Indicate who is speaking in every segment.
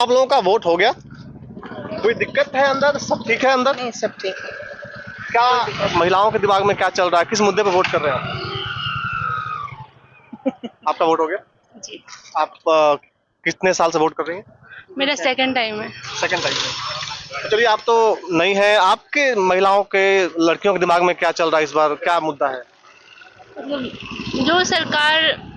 Speaker 1: आप लोगों का वोट हो गया, कोई दिक्कत है अंदर? सब ठीक है अंदर?
Speaker 2: नहीं, सब ठीक है।
Speaker 1: क्या महिलाओं के दिमाग में क्या चल रहा है, किस मुद्दे पे वोट कर रहे हैं आप? आपका वोट हो गया?
Speaker 2: जी,
Speaker 1: आप कितने साल से वोट कर रही हैं?
Speaker 2: मेरा सेकंड टाइम है।
Speaker 1: Second time. चलिए, आप तो नई हैं, आपके महिलाओं के लड़कियों के दिमाग में क्या चल रहा है इस बार, क्या मुद्दा है?
Speaker 2: मतलब जो सरकार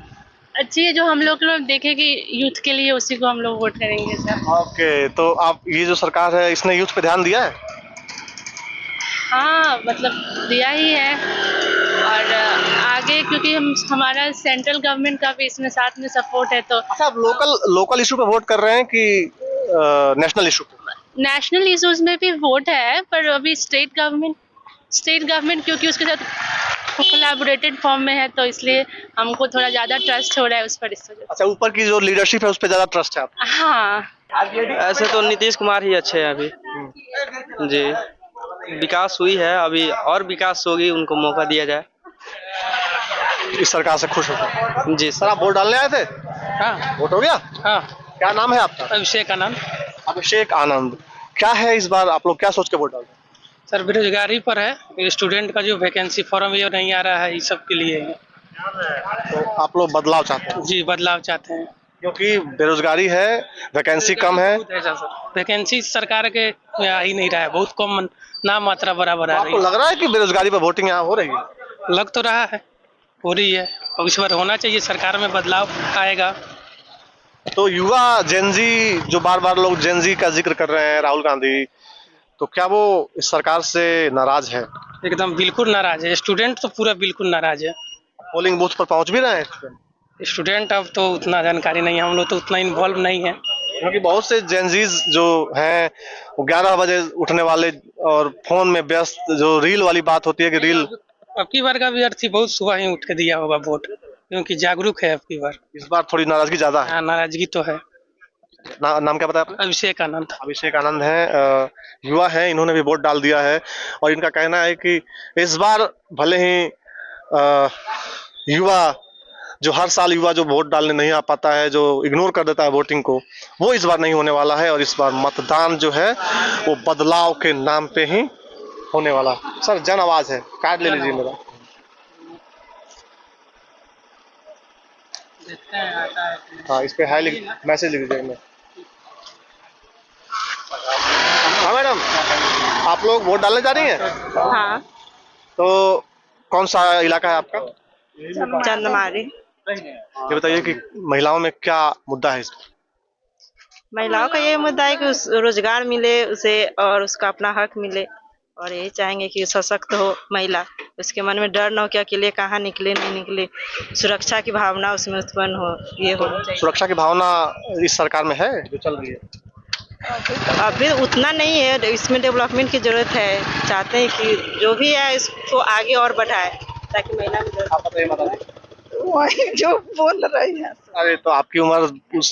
Speaker 2: अच्छी है, जो हम लोग देखेगी यूथ के लिए, उसी को हम लोग वोट करेंगे सर।
Speaker 1: ओके, तो आप ये जो सरकार है इसने यूथ पे ध्यान दिया है?
Speaker 2: हाँ, मतलब दिया ही है। और आगे क्योंकि हमारा सेंट्रल गवर्नमेंट का भी इसमें साथ में सपोर्ट है, तो
Speaker 1: अच्छा, आप लोकल इशू पे वोट कर रहे हैं कि नेशनल इशू पे?
Speaker 2: नेशनल इश्यूज में भी वोट है, पर अभी स्टेट गवर्नमेंट क्योंकि उसके साथ कोलैबोरेटेड फॉर्म में है, तो इसलिए हमको थोड़ा ज़्यादा ट्रस्ट हो रहा है उस पर, इस वजह
Speaker 1: अच्छा, ऊपर की जो लीडरशिप है उस पर ज्यादा ट्रस्ट है आपको?
Speaker 2: से। हाँ,
Speaker 3: ऐसे तो नीतीश कुमार ही अच्छे हैं अभी जी। विकास हुई है, अभी और विकास होगी, उनको मौका दिया जाए।
Speaker 1: इस सरकार से खुश हो?
Speaker 3: जी
Speaker 1: सर,
Speaker 3: सर।
Speaker 1: आप वोट डालने आए थे?
Speaker 3: हाँ
Speaker 1: वोट हो गया?
Speaker 3: हाँ,
Speaker 1: क्या नाम है आपका?
Speaker 3: अभिषेक आनंद।
Speaker 1: अभिषेक आनंद। क्या है इस बार, आप लोग क्या सोच के वोट डाल रहे हैं?
Speaker 3: सर, बेरोजगारी पर है, स्टूडेंट का जो वैकेंसी फॉर्म ये नहीं आ रहा है, इस सब के लिए है।
Speaker 1: तो आप लोग बदलाव चाहते हैं?
Speaker 3: जी, बदलाव चाहते हैं।
Speaker 1: क्योंकि बेरोजगारी है, वैकेंसी कम है।
Speaker 3: बहुत ऐसा सर, वैकेंसी सरकार के में आ ही नहीं रहा है, बहुत कम नाम मात्रा बराबर
Speaker 1: तो
Speaker 3: आ
Speaker 1: आपको
Speaker 3: रही
Speaker 1: लग रहा है कि बेरोजगारी पर वोटिंग यहाँ हो रही है?
Speaker 3: है। लग तो रहा है, हो रही है। अब इस बार होना चाहिए, सरकार में बदलाव आएगा।
Speaker 1: तो युवा जेनजी, जो बार बार लोग जेनजी का जिक्र कर रहे हैं, राहुल गांधी, तो क्या वो इस सरकार से नाराज है?
Speaker 3: एकदम बिल्कुल नाराज है, स्टूडेंट तो पूरा बिल्कुल नाराज है।
Speaker 1: पोलिंग बूथ पर पहुंच भी रहे हैं?
Speaker 3: स्टूडेंट अब तो उतना जानकारी नहीं है, हम लोग तो उतना इन्वॉल्व नहीं है।
Speaker 1: क्योंकि बहुत से जेनजीज जो हैं वो 11 बजे उठने वाले और फोन में व्यस्त, जो रील वाली बात होती है कि रील।
Speaker 3: अब की बार का अभ्यर्थी बहुत सुबह ही उठ के दिया होगा वोट, क्योंकि जागरूक है अब की बार।
Speaker 1: इस बार थोड़ी नाराजगी ज्यादा है।
Speaker 3: हाँ, नाराजगी तो है।
Speaker 1: नाम क्या बताया आपने?
Speaker 3: अभिषेक आनंद।
Speaker 1: अभिषेक आनंद है, युवा है, इन्होंने भी वोट डाल दिया है और इनका कहना है कि इस बार भले ही युवा, जो हर साल युवा जो वोट डालने नहीं आ पाता है, जो इग्नोर कर देता है वोटिंग को, वो इस बार नहीं होने वाला है और इस बार मतदान जो है वो बदलाव के नाम पे ही होने वाला है। सर, जन आवाज है, कार्ड ले लीजिए मेरा। हाँ, इस पे हाई मैसेज लिख दीजिए मैं। हाँ मैडम, आप लोग वोट डालने जा रही हैं?
Speaker 4: हाँ,
Speaker 1: तो कौन सा इलाका है आपका?
Speaker 4: चंदमारी।
Speaker 1: ये बताइए कि महिलाओं में क्या मुद्दा है इसमें?
Speaker 4: महिलाओं का ये मुद्दा है कि उस रोजगार मिले उसे और उसका अपना हक मिले, और यही चाहेंगे कि सशक्त हो महिला, उसके मन में डर न हो कि अकेले कहाँ निकले नहीं निकले, सुरक्षा की भावना उसमें उत्पन्न हो, ये होना चाहिए।
Speaker 1: सुरक्षा की भावना इस सरकार में है जो चल रही है?
Speaker 4: अभी उतना नहीं है, इसमें डेवलपमेंट की जरूरत है। चाहते हैं कि जो भी है इसको आगे और बढ़ाए ताकि महिला में
Speaker 1: आप बताइए माता जी।
Speaker 4: वही जो बोल रही है।
Speaker 1: अरे, तो आपकी उम्र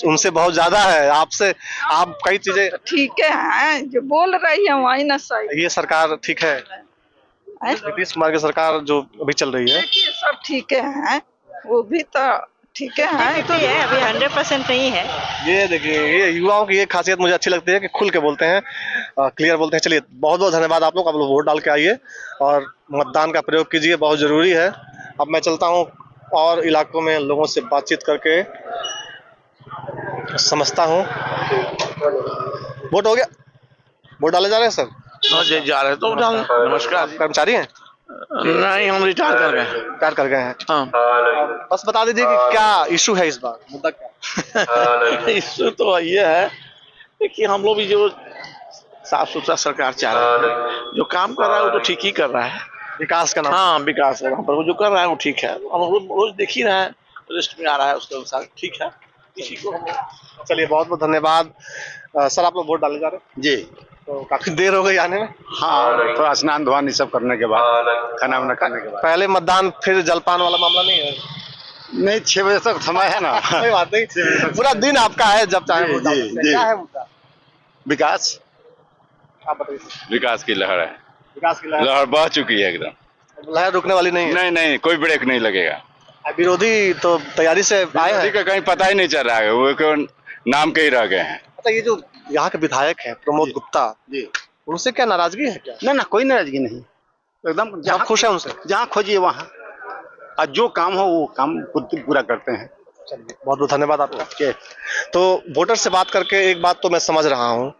Speaker 1: उनसे बहुत ज्यादा है, आपसे आप कई चीजें।
Speaker 4: ठीक है, जो बोल रही है वही ना सही
Speaker 1: ये सरकार ठीक है?
Speaker 4: है।
Speaker 1: नीतीश कुमार की सरकार जो अभी चल रही है,
Speaker 4: देखिए, सब ठीक है, वो भी तो ठीक है, तो ये अभी 100% नहीं है।
Speaker 1: ये देखिए, ये युवाओं की ये खासियत मुझे अच्छी लगती है कि खुल के बोलते हैं, क्लियर बोलते हैं। चलिए, बहुत बहुत धन्यवाद आप लोग वोट डाल के आइए और मतदान का प्रयोग कीजिए, बहुत जरूरी है। अब मैं चलता हूँ और इलाकों में लोगों से बातचीत करके समझता हूँ। वोट हो गया? वोट डाले जा रहे हैं सर?
Speaker 5: हाँ जी, जा रहे तो नमस्कार।
Speaker 1: कर्मचारी हैं?
Speaker 5: नहीं, हम रिटायर कर गए।
Speaker 1: रिटायर कर गए हैं?
Speaker 5: हाँ।
Speaker 1: बस बता दीजिए कि क्या इशू है इस बार, मुद्दा क्या?
Speaker 5: इश्यू तो ये है कि हम लोग भी जो साफ सुथरा सरकार चाह रहे हैं, जो काम कर रहा है वो तो ठीक ही कर रहा है,
Speaker 1: विकास का नाम।
Speaker 5: हाँ विकास है, पर वो जो कर रहा है वो ठीक है, हम रोज देख ही रहे हैं, लिस्ट में आ रहा है उसके अनुसार ठीक है, इसी को हम।
Speaker 1: चलिए, बहुत बहुत धन्यवाद। सर, आप लोग वोट डाले जा रहे हैं?
Speaker 6: जी
Speaker 1: तो काफी देर हो गई आने में।
Speaker 6: हाँ, थोड़ा स्नान धुआन ये सब करने के बाद, खाना वाना खाने के बाद।
Speaker 1: पहले मतदान फिर जलपान वाला मामला नहीं है?
Speaker 6: नहीं, 6 बजे तक समय है ना।
Speaker 1: कोई बात नहीं, पूरा दिन आपका है, जब चाहे
Speaker 6: जी,
Speaker 1: वोट डाल
Speaker 6: जी,
Speaker 1: सकते हैं।
Speaker 6: जी।
Speaker 1: क्या है मुद्दा?
Speaker 6: विकास।
Speaker 1: आप बताइए।
Speaker 7: विकास की लहर है,
Speaker 1: विकास की लहर।
Speaker 7: लहर बह चुकी है एकदम,
Speaker 1: लहर रुकने वाली नहीं है।
Speaker 7: नहीं नहीं, कोई ब्रेक नहीं लगेगा।
Speaker 1: विरोधी तो तैयारी से आए
Speaker 7: विरोधी
Speaker 1: हैं।
Speaker 7: का कहीं पता ही नहीं चल रहा है, वो नाम के ही रह गए हैं।
Speaker 1: अच्छा, ये जो यहाँ के विधायक हैं प्रमोद गुप्ता
Speaker 6: जी
Speaker 1: उनसे क्या नाराजगी है क्या?
Speaker 6: ना ना कोई नाराजगी नहीं, एकदम
Speaker 1: आप
Speaker 6: जहाँ
Speaker 1: खुश हैं उनसे?
Speaker 6: जहाँ खोजिए वहाँ, और जो काम हो वो काम खुद पूरा करते हैं।
Speaker 1: चलिए, बहुत बहुत धन्यवाद आपका। तो वोटर से बात करके एक बात तो मैं समझ रहा हूँ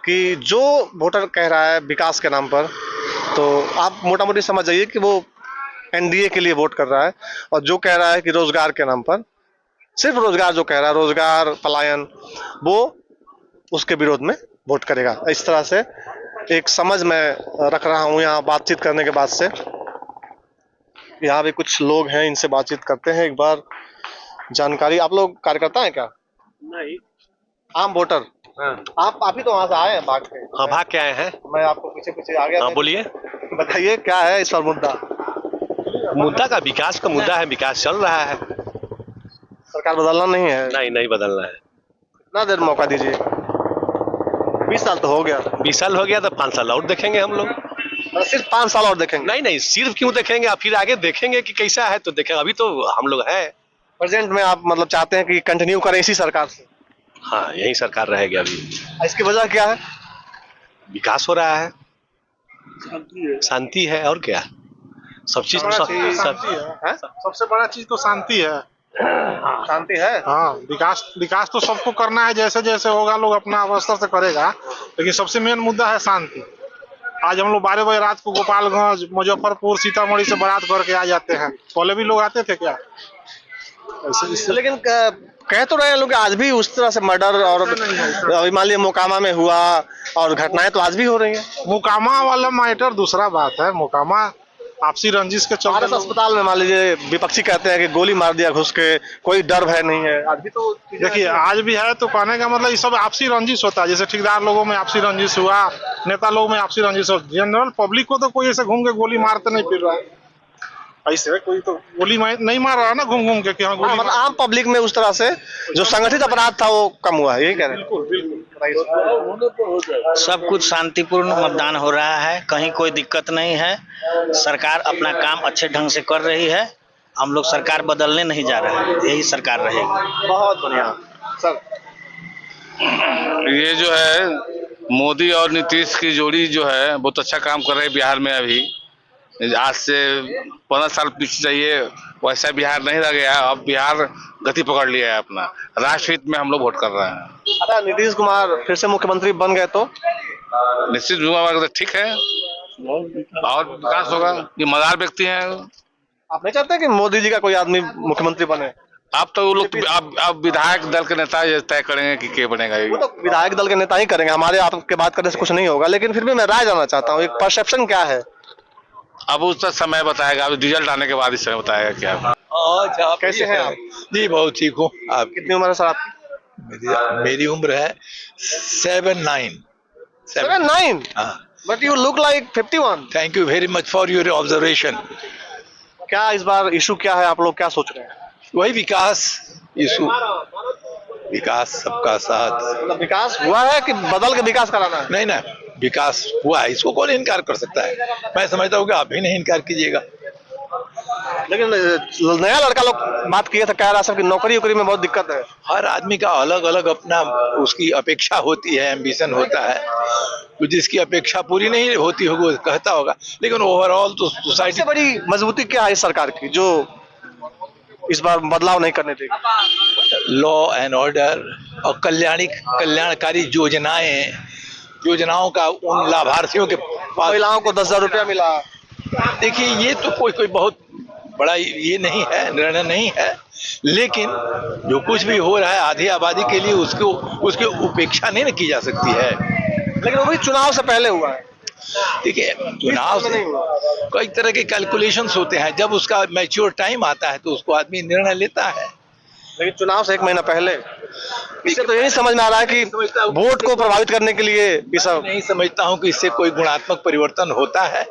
Speaker 1: कि जो वोटर कह रहा है विकास के नाम पर, तो आप मोटा मोटी समझ जाइए कि वो एनडीए के लिए वोट कर रहा है, और जो कह रहा है कि रोजगार के नाम पर, सिर्फ रोजगार जो कह रहा है, रोजगार पलायन, वो उसके विरोध में वोट करेगा। इस तरह से एक समझ मैं रख रहा हूँ यहाँ बातचीत करने के बाद से। यहाँ भी कुछ लोग हैं, इनसे बातचीत करते हैं एक बार। जानकारी, आप लोग कार्यकर्ता हैं क्या?
Speaker 8: नहीं।
Speaker 1: आम वोटर?
Speaker 8: हाँ।
Speaker 1: आप ही तो वहां से आए हैं भाग के।
Speaker 8: हाँ, भाग के आए हैं।
Speaker 1: मैं आपको पीछे पीछे आ गया।
Speaker 8: हाँ, बोलिए।
Speaker 1: बताइए क्या है इस पर मुद्दा?
Speaker 8: मुद्दा का विकास का मुद्दा है, विकास चल रहा है।
Speaker 1: सरकार बदलना नहीं है?
Speaker 8: नहीं बदलना है।
Speaker 1: कितना देर मौका दीजिए? 20 साल तो हो गया।
Speaker 8: 20 साल हो गया तो 5 साल और देखेंगे हम लोग।
Speaker 1: सिर्फ 5 साल और देखेंगे?
Speaker 8: नहीं, सिर्फ क्यों देखेंगे, अब फिर आगे देखेंगे कि कैसा है तो देखेंगे। अभी तो हम लोग हैं।
Speaker 1: प्रेजेंट में आप मतलब चाहते हैं कि कंटिन्यू करें इसी सरकार से?
Speaker 8: हाँ, यही सरकार रहेगी अभी।
Speaker 1: इसकी वजह क्या है?
Speaker 8: विकास हो रहा है, शांति है, और क्या। सब चीज
Speaker 9: सबसे बड़ा चीज तो शांति है।
Speaker 1: शांति है।
Speaker 9: हाँ, विकास तो सबको करना है, जैसे जैसे होगा लोग अपना अवस्था से करेगा, लेकिन सबसे मेन मुद्दा है शांति। आज हम लोग 12 बजे रात को गोपालगंज, मुजफ्फरपुर, सीतामढ़ी से बारात करके आ जाते हैं। पहले भी लोग आते थे क्या?
Speaker 1: लेकिन कह तो रहे हैं लोग आज भी उस तरह से मर्डर, और अभी मान लीजिए मोकामा में हुआ, और घटनाएं तो आज भी हो रही हैं।
Speaker 9: मोकामा वाला मैटर दूसरा बात है। मोकामा आपसी रंजिश के
Speaker 1: भारत
Speaker 9: चलते
Speaker 1: अस्पताल में मान लीजिए विपक्षी कहते हैं कि गोली मार दिया घुस के, कोई डर भय नहीं है। आज भी तो
Speaker 9: देखिए, आज भी है तो कहने का मतलब ये सब आपसी रंजिश होता है। जैसे ठेकेदार लोगों में आपसी रंजिश हुआ, नेता लोगों में आपसी रंजिश हो, जनरल पब्लिक को तो कोई ऐसे घूम के गोली मारते नहीं फिर रहा है। ऐसे कोई तो गोली नहीं मार रहा है ना घूम के कि हाँ गोली
Speaker 1: मतलब आम पब्लिक में उस तरह से जो संगठित अपराध था वो कम हुआ है, यही कह रहे हैं?
Speaker 9: बिल्कुल।
Speaker 10: सब कुछ शांतिपूर्ण मतदान हो रहा है, कहीं कोई दिक्कत नहीं है। सरकार अपना काम अच्छे ढंग से कर रही है। हम लोग सरकार बदलने नहीं जा रहे हैं, यही सरकार रहेगी।
Speaker 1: बहुत बढ़िया सर।
Speaker 7: ये जो है मोदी और नीतीश की जोड़ी जो है बहुत अच्छा काम कर रहे हैं बिहार में। अभी आज से 15 साल पीछे जाइए, वैसा बिहार नहीं रह गया। अब बिहार गति पकड़ लिया है अपना। राष्ट्रहित में हम लोग वोट कर रहे हैं।
Speaker 1: अच्छा, नीतीश कुमार फिर से मुख्यमंत्री बन गए तो
Speaker 7: निश्चित तो ठीक है, और विकास होगा। ये मदार व्यक्ति हैं।
Speaker 1: आप नहीं चाहते कि मोदी जी का कोई आदमी मुख्यमंत्री बने?
Speaker 7: अब तो वो लोग अब विधायक दल के नेता तय करेंगे कि क्या बनेगा।
Speaker 1: वो तो विधायक दल के नेता ही करेंगे, हमारे आपके बात करने से कुछ नहीं होगा। लेकिन फिर भी मैं राय जानना चाहता हूँ, एक परसेप्शन क्या है?
Speaker 7: अब उसका समय बताएगा, अब रिजल्ट आने के बाद इस समय बताएगा क्या।
Speaker 11: अच्छा,
Speaker 1: कैसे हैं आप?
Speaker 11: जी बहुत ठीक हूँ। आप
Speaker 1: कितनी उम्र है सर आपकी?
Speaker 11: मेरी उम्र है 79।
Speaker 1: 79?
Speaker 11: हाँ।
Speaker 1: But you look like 51।
Speaker 11: Thank you very much for your observation.
Speaker 1: क्या इस बार इशू क्या है, आप लोग क्या सोच रहे हैं?
Speaker 11: वही विकास इशू, विकास सबका साथ।
Speaker 1: मतलब विकास हुआ है कि बदल के विकास कराना है?
Speaker 11: नहीं ना, विकास हुआ है, इसको कौन इनकार कर सकता है। मैं समझता हूँ कि आप भी नहीं इनकार कीजिएगा।
Speaker 1: लेकिन नया लड़का लोग बात किया था, कह रहा सब कि नौकरी वोकरी में बहुत दिक्कत है।
Speaker 11: हर आदमी का अलग अलग अपना उसकी अपेक्षा होती है, एम्बिशन होता है। तो जिसकी अपेक्षा पूरी नहीं होती होगी वो कहता होगा, लेकिन ओवरऑल तो सोसाइटी।
Speaker 1: सबसे बड़ी मजबूती क्या है इस सरकार की जो इस बार बदलाव नहीं करने देगी?
Speaker 11: लॉ एंड ऑर्डर और कल्याणकारी योजनाओं का उन लाभार्थियों के पास।
Speaker 1: महिलाओं को 10,000 रुपया मिला।
Speaker 11: देखिए, ये तो कोई बहुत बड़ा ये नहीं है, निर्णय नहीं है, लेकिन जो कुछ भी हो रहा है आधी आबादी के लिए उसकी उपेक्षा नहीं की जा सकती है।
Speaker 1: लेकिन वो भी चुनाव से पहले हुआ है।
Speaker 11: देखिए, चुनाव से कई तरह के कैलकुलेशंस होते हैं। जब उसका मैच्योर टाइम आता है तो उसको आदमी निर्णय लेता है।
Speaker 1: लेकिन चुनाव से 1 महीना पहले, इससे तो यही समझ में आ रहा है कि वोट को प्रभावित करने के लिए ये सब।
Speaker 11: नहीं समझता हूं कि इससे कोई गुणात्मक परिवर्तन होता है।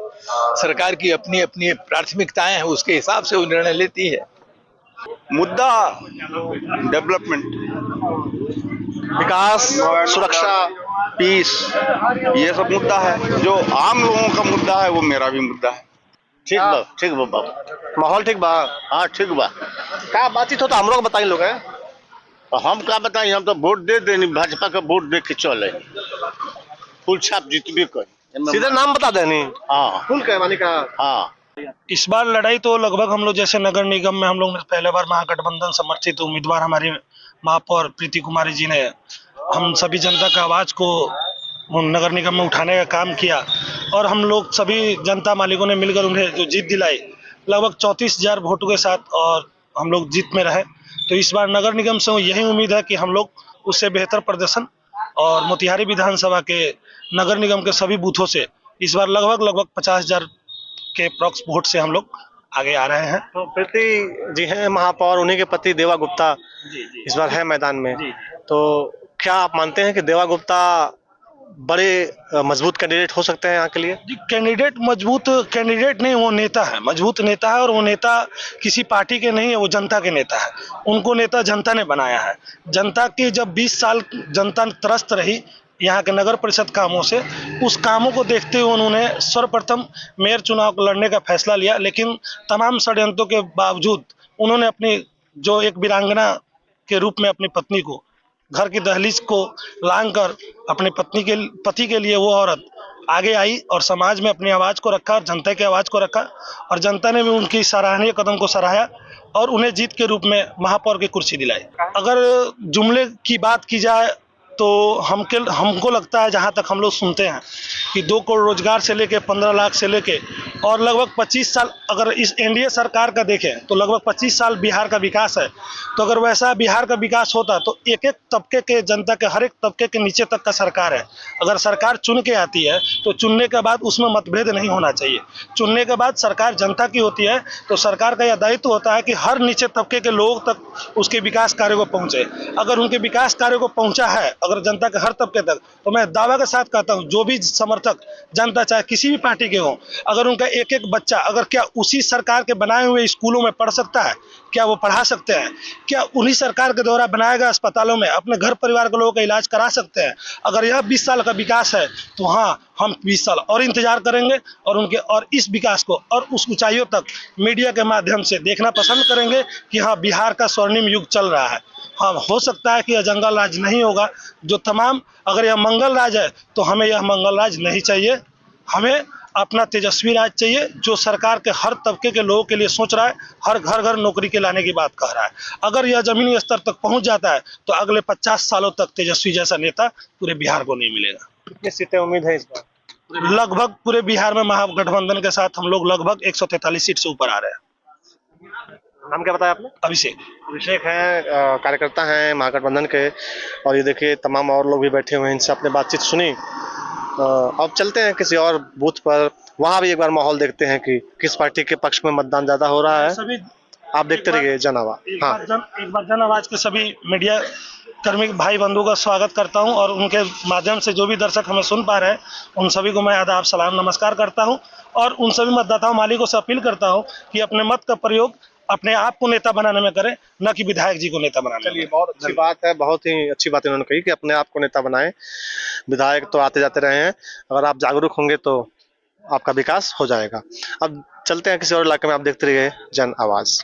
Speaker 11: सरकार की अपनी अपनी प्राथमिकताएं हैं, उसके हिसाब से वो निर्णय लेती है।
Speaker 6: मुद्दा डेवलपमेंट,
Speaker 1: विकास, सुरक्षा,
Speaker 6: पीस, ये सब मुद्दा है। जो आम लोगों का मुद्दा है वो मेरा भी मुद्दा है।
Speaker 1: ठीक बा बाबा। माहौल ठीक बा?
Speaker 6: हाँ ठीक बा।
Speaker 1: का बातचीत हो तो हम लोग बताई लोग हैं।
Speaker 5: हम क्या बताएं, हम तो वोट दे देनी, भाजपा का वोट दे के चले, फुल छाप जीतबे कर।
Speaker 1: सीधे नाम बता देनी।
Speaker 5: हाँ
Speaker 1: फुल कैमानी का।
Speaker 5: हाँ।
Speaker 9: इस बार लड़ाई तो लगभग हम लोग जैसे नगर निगम में हम लोग ने पहले बार महागठबंधन समर्थित उम्मीदवार हमारी महापौर प्रीति कुमारी जी ने हम सभी जनता का आवाज को नगर निगम में उठाने का काम किया और हम लोग सभी जनता मालिकों ने मिलकर उन्हें जो जीत दिलाई लगभग 34,000 वोटों के साथ, और हम लोग जीत में रहे। तो इस बार नगर निगम से यही उम्मीद है कि हम लोग उससे बेहतर प्रदर्शन, और मोतिहारी विधानसभा के नगर निगम के सभी बूथों से इस बार लगभग 50,000 के अप्रॉक्स वोट से हम लोग आगे आ रहे हैं।
Speaker 1: तो प्रीति जी हैं महापौर, उन्हीं के पति देवा गुप्ता इस बार है मैदान में। तो क्या आप मानते हैं कि देवा गुप्ता बड़े मजबूत कैंडिडेट हो सकते हैं यहाँ के लिए?
Speaker 9: जी, कैंडिडेट मजबूत कैंडिडेट नहीं, वो नेता है, मजबूत नेता है, और वो नेता किसी पार्टी के नहीं है, वो जनता के नेता है। उनको नेता जनता ने बनाया है। जनता की जब 20 साल जनता त्रस्त रही यहाँ के नगर परिषद कामों से, उस कामों को देखते हुए उन्होंने सर्वप्रथम मेयर चुनाव को लड़ने का फैसला लिया। लेकिन तमाम षड्यंत्रों के बावजूद उन्होंने अपनी जो एक वीरांगना के रूप में अपनी पत्नी को घर की दहलीज को लांग कर अपने पति के लिए वो औरत आगे आई और समाज में अपनी आवाज को रखा, जनता की आवाज को रखा, और जनता ने भी उनकी सराहनीय कदम को सराहा और उन्हें जीत के रूप में महापौर की कुर्सी दिलाई। अगर जुमले की बात की जाए तो हमको लगता है, जहां तक हम लोग सुनते हैं, कि 2 करोड़ रोजगार से लेके 15 लाख से लेके और लगभग 25 साल अगर इस एनडीए सरकार का देखें तो लगभग 25 साल बिहार का विकास है। तो अगर वैसा बिहार का विकास होता तो एक एक तबके के जनता के हर एक तबके के नीचे तक का सरकार है। अगर सरकार चुन के आती है तो चुनने के बाद उसमें मतभेद नहीं होना चाहिए। चुनने के बाद सरकार जनता की होती है, तो सरकार का यह दायित्व होता है कि हर नीचे तबके के लोगों तक उसके विकास कार्यों को पहुंचे। अगर उनके विकास कार्यों को पहुंचा है अगर जनता के हर तबके तक, तो मैं दावा के साथ कहता हूं जो भी समर्थक जनता चाहे किसी भी पार्टी के हों, अगर उनका एक एक बच्चा अगर क्या उसी सरकार के बनाए हुए स्कूलों में पढ़ सकता है, क्या वो पढ़ा सकते हैं, क्या उन्हीं सरकार के द्वारा बनाए गए अस्पतालों में अपने घर परिवार के लोगों का इलाज करा सकते हैं? अगर यह 20 साल का विकास है तो हाँ, हम 20 साल और इंतजार करेंगे और इस विकास को और उस ऊंचाइयों तक मीडिया के माध्यम से देखना पसंद करेंगे कि हाँ, बिहार का स्वर्णिम युग चल रहा है। हाँ, हो सकता है कि यह जंगल राज नहीं होगा, जो तमाम अगर यह मंगल राज है तो हमें यह मंगल राज नहीं चाहिए। हमें अपना तेजस्वी राज चाहिए जो सरकार के हर तबके के लोगों के लिए सोच रहा है, हर घर घर नौकरी के लाने की बात कह रहा है। अगर यह जमीनी स्तर तक पहुंच जाता है तो अगले 50 सालों तक तेजस्वी जैसा नेता पूरे बिहार को नहीं मिलेगा।
Speaker 1: कितनी सीटें उम्मीद है इस बार?
Speaker 9: लगभग पूरे बिहार में महागठबंधन के साथ हम लोग लगभग 143 सीट से ऊपर आ रहे हैं।
Speaker 1: नाम क्या बताया आपने?
Speaker 9: अभिषेक
Speaker 1: हैं, कार्यकर्ता हैं महागठबंधन के, और ये देखिए तमाम और लोग भी बैठे हुए हैं, इनसे अपने बातचीत सुनी। अब चलते हैं किसी और बूथ पर, वहां भी एक बार माहौल देखते हैं कि किस पार्टी के पक्ष में मतदान ज्यादा हो रहा है। आप देखते रहिए जन आवाज। हाँ,
Speaker 9: एक बार जन आवाज के सभी मीडिया कर्मी भाई बंधु का स्वागत करता हूं, और उनके माध्यम से जो भी दर्शक हमें सुन पा रहे हैं उन सभी को मैं आदाब सलाम नमस्कार करता हूं, और उन सभी मतदाताओं मालिकों से अपील करता हूं कि अपने मत का प्रयोग अपने आप को नेता बनाने में करें, न कि विधायक जी को नेता बनाने में।
Speaker 1: चलिए, बहुत अच्छी बात है, बहुत ही अच्छी बात इन्होंने कही कि अपने आप को नेता बनाएं। विधायक तो आते जाते रहे हैं, अगर आप जागरूक होंगे तो आपका विकास हो जाएगा। अब चलते हैं किसी और इलाके में, आप देखते रहिए जन आवाज।